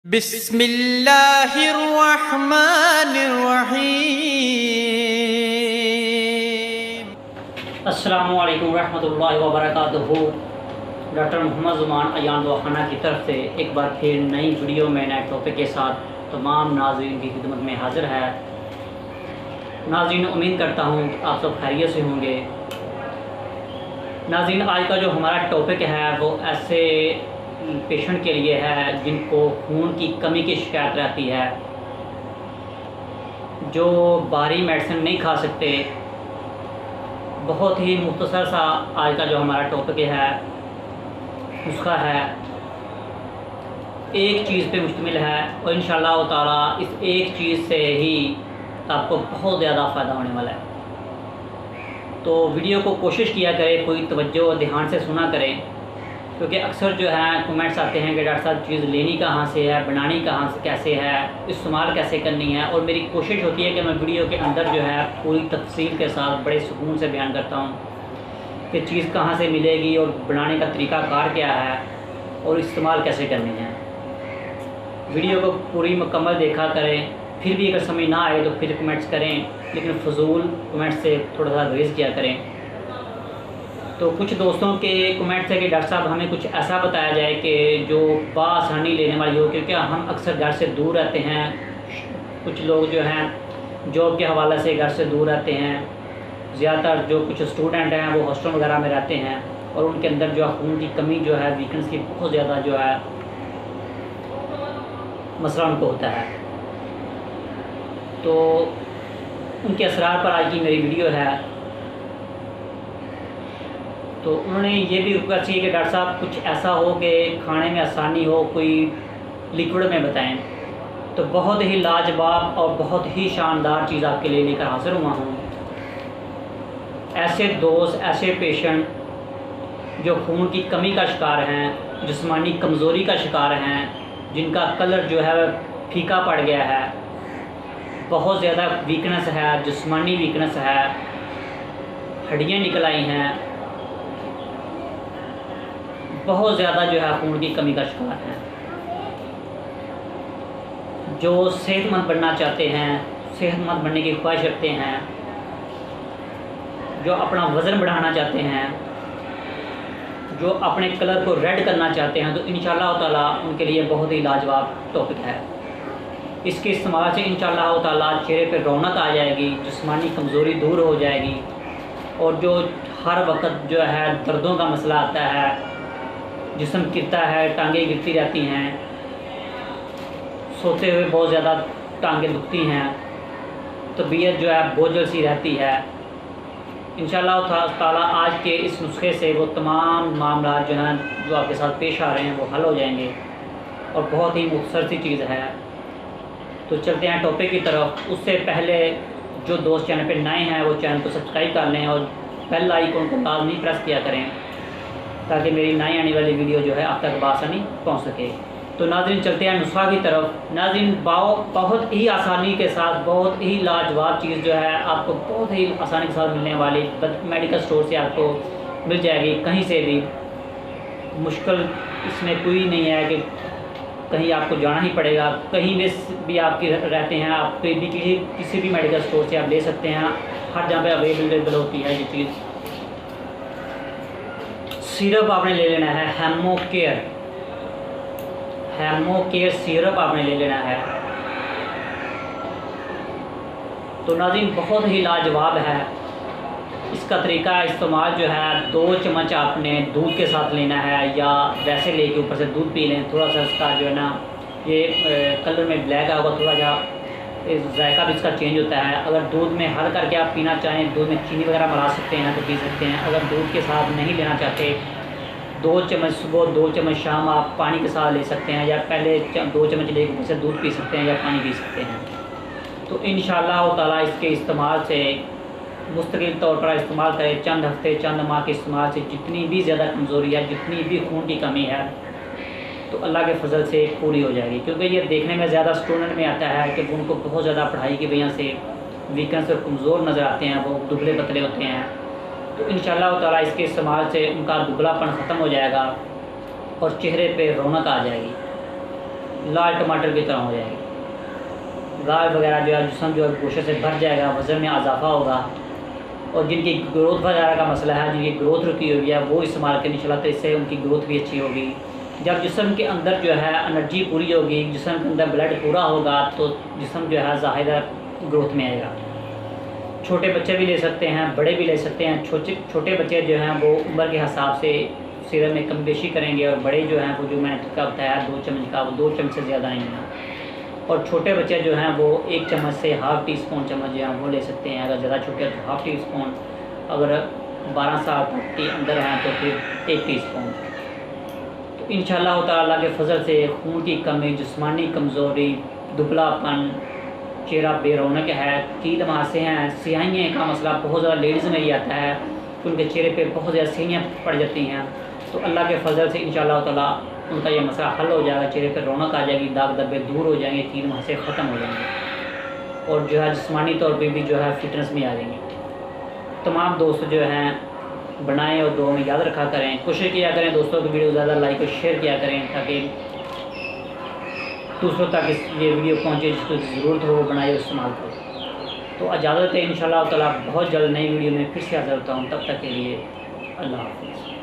बिस्मिल्लाहिर्रहमानिर्रहीम। अस्सलामुअलैकुम रहमतुल्लाहि व बरकातुहू। डॉक्टर मोहम्मद ज़ुमान अयान दवाखाना की तरफ से एक बार फिर नई वीडियो में नए टॉपिक के साथ तमाम नाज़रीन की खिदमत में हाज़िर है। नाज़रीन, उम्मीद करता हूँ कि आप सब खैरियत से होंगे। नाज़रीन, आज का जो हमारा टॉपिक है वो ऐसे पेशेंट के लिए है जिनको खून की कमी की शिकायत रहती है, जो भारी मेडिसिन नहीं खा सकते। बहुत ही मुख्तसर सा आज का जो हमारा टॉपिक है उसका है, एक चीज़ पे मुश्तमिल है और इंशाअल्लाह ताला इस एक चीज़ से ही आपको बहुत ज़्यादा फ़ायदा होने वाला है। तो वीडियो को कोशिश किया करें, कोई तवज्जो और ध्यान से सुना करें, क्योंकि अक्सर जो है कमेंट्स आते हैं कि डॉक्टर साहब चीज़ लेनी कहाँ से है, बनानी कहाँ से कैसे है, इस्तेमाल कैसे करनी है। और मेरी कोशिश होती है कि मैं वीडियो के अंदर जो है पूरी तफसील के साथ बड़े सुकून से बयान करता हूँ कि चीज़ कहाँ से मिलेगी और बनाने का तरीक़ाकार क्या है और इस्तेमाल कैसे करनी है। वीडियो को पूरी मुकम्मल देखा करें, फिर भी अगर समझ ना आए तो फिर कमेंट्स करें, लेकिन फजूल कमेंट्स से थोड़ा सा गुरेज किया करें। तो कुछ दोस्तों के कमेंट्स है कि डॉक्टर साहब हमें कुछ ऐसा बताया जाए कि जो बआसानी लेने वाली हो, क्योंकि हम अक्सर घर से दूर रहते हैं। कुछ लोग जो हैं जॉब के हवाले से घर से दूर रहते हैं। ज़्यादातर जो कुछ स्टूडेंट हैं वो हॉस्टल वगैरह में रहते हैं और उनके अंदर जो है खून की कमी जो है, वीकनेस की बहुत ज़्यादा जो है मसला उनको होता है। तो उनके असरार पर आज की मेरी वीडियो है। तो उन्होंने ये भी रिक्वेस्ट की कि डॉक्टर साहब कुछ ऐसा हो कि खाने में आसानी हो, कोई लिक्विड में बताएं। तो बहुत ही लाजवाब और बहुत ही शानदार चीज़ आपके लिए लेकर हाजिर हुआ हूँ। ऐसे दोस्त, ऐसे पेशेंट जो खून की कमी का शिकार हैं, जिस्मानी कमज़ोरी का शिकार हैं, जिनका कलर जो है फीका पड़ गया है, बहुत ज़्यादा वीकनेस है, जिस्मानी वीकनेस है, हड्डियाँ निकल आई हैं, बहुत ज़्यादा जो है खून की कमी का शिकार हैं, जो सेहतमंद बनना चाहते हैं, सेहतमंद बनने की ख्वाहिश रखते हैं, जो अपना वज़न बढ़ाना चाहते हैं, जो अपने कलर को रेड करना चाहते हैं, तो इंशाअल्लाह ताला उनके लिए बहुत ही लाजवाब टॉपिक है। इसके इस्तेमाल से इंशाअल्लाह ताला चेहरे पर रौनक आ जाएगी, जिस्मानी कमज़ोरी दूर हो जाएगी। और जो हर वक्त जो है दर्दों का मसला आता है, जिस्म गिरता है, टांगें गिरती रहती हैं, सोते हुए बहुत ज़्यादा टांगें दुखती हैं, तबीयत जो है बोझल सी रहती है, इंशाअल्लाह ताला आज के इस नुस्खे से वो तमाम मामला जो हैं जो आपके साथ पेश आ रहे हैं वो हल हो जाएंगे और बहुत ही मुख्तसर सी चीज़ है। तो चलते हैं टॉपिक की तरफ। उससे पहले जो दोस्त चैनल पे नए हैं वो चैनल को सब्सक्राइब कर लें और बेल आइकन को लाजमी प्रेस किया करें ताकि मेरी नई आने वाली वीडियो जो है आप तक बआसानी पहुंच सके। तो नाज़रीन, चलते हैं नुस्खा की तरफ। नाज़रीन, बहुत ही आसानी के साथ बहुत ही लाजवाब चीज़ जो है आपको बहुत ही आसानी के साथ मिलने वाली मेडिकल स्टोर से आपको मिल जाएगी। कहीं से भी मुश्किल इसमें कोई नहीं है कि कहीं आपको जाना ही पड़ेगा। कहीं में भी आपके रहते हैं, आप भी किसी भी मेडिकल स्टोर से आप ले सकते हैं। हर जगह पे अवेलेबल होती है ये चीज़। सिरप आपने ले लेना है, हेमोकेयर सिरप आपने ले लेना है। तो नाज़रीन, बहुत ही लाजवाब है। इसका तरीका इस्तेमाल जो है 2 चम्मच आपने दूध के साथ लेना है, या वैसे लेके ऊपर से दूध पी लें। थोड़ा सा इसका जो है ना ये कलर में ब्लैक होगा, थोड़ा सा जायका भी इसका चेंज होता है। अगर दूध में हल करके आप पीना चाहें, दूध में चीनी वगैरह मिला सकते हैं तो पी सकते हैं। अगर दूध के साथ नहीं लेना चाहते, 2 चम्मच सुबह 2 चम्मच शाम आप पानी के साथ ले सकते हैं, या पहले 2 चम्मच लेकर से दूध पी सकते हैं या पानी पी सकते हैं। तो इंशाअल्लाह ताला इसके इस्तेमाल से मुस्तकिल तौर पर इस्तेमाल करें, चंद हफ्ते चंद माह के इस्तेमाल से जितनी भी ज़्यादा कमज़ोरी है, जितनी भी खून की कमी है, तो अल्लाह के फजल से पूरी हो जाएगी। क्योंकि ये देखने में ज़्यादा स्टूडेंट में आता है कि उनको बहुत ज़्यादा पढ़ाई की वजह से वीकनेस और कमज़ोर नज़र आते हैं, वो दुबले पतले होते हैं। तो इंशाअल्लाह ताला इसके इस्तेमाल से उनका दुबलापन ख़त्म हो जाएगा और चेहरे पे रौनक आ जाएगी। लाल टमाटर की तरह हो जाएगी। गाय वगैरह जो है जिस्म जो है गोश्त से भर जाएगा, वज़न में इजाफा होगा। और जिनकी ग्रोथ वगैरह का मसला है, जिनकी ग्रोथ रुकी हुई है, वो इस्तेमाल करनी चला तो इससे उनकी ग्रोथ भी अच्छी होगी। जब जिस्म के अंदर जो है एनर्जी पूरी होगी, जिस्म के अंदर ब्लड पूरा होगा, तो जिस्म जो है ज़ाहिर ग्रोथ में आएगा। छोटे बच्चे भी ले सकते हैं, बड़े भी ले सकते हैं। छोटे बच्चे जो हैं वो उम्र के हिसाब से सीरम में कम बेशी करेंगे, और बड़े जो हैं वो जो मैंने का बताया 2 चम्मच का, वो 2 चम्मच से ज़्यादा नहीं लेना। और छोटे बच्चे जो हैं वो 1 चम्मच से हाफ़ टी स्पून चम्मच जो हैं वो ले सकते हैं। अगर ज़्यादा छोटे हैं तो हाफ़ टी स्पून, अगर 12 साल तक के अंदर हैं तो फिर 1 टी स्पून। तो इंशाअल्लाह ताला के फजल से खून की कमी, जिस्मानी कमज़ोरी, दुबलापन, चेहरा बेरौनक है, कील मुहासे हैं, स्याहियाँ का मसला बहुत ज़्यादा लेडीज़ में ही आता है कि उनके चेहरे पे बहुत ज़्यादा स्याहियाँ पड़ जाती हैं, तो अल्लाह के फजल से इंशाअल्लाह ताला उनका ये मसला हल हो जाएगा। चेहरे पे रौनक आ जाएगी, दाग धब्बे दूर हो जाएंगे, कील मुहासे ख़त्म हो जाएंगे, और जो है जिस्मानी तौर पर भी जो है फिटनेस में आ जाएंगे। तमाम दोस्त जो हैं बनाएं और दुआ में याद रखा करें। कोशिश किया करें दोस्तों की वीडियो ज़्यादा लाइक और शेयर किया करें, ताकि दूसरों तक ये वीडियो पहुंचे, जिसको ज़रूरत हो वो बनाए और इस्तेमाल करो। तो इजाज़त है, इंशाअल्लाह ताला बहुत जल्द नई वीडियो में फिर से हाज़िर होता हूँ। तब तक के लिए अल्लाह हाफ़िज़।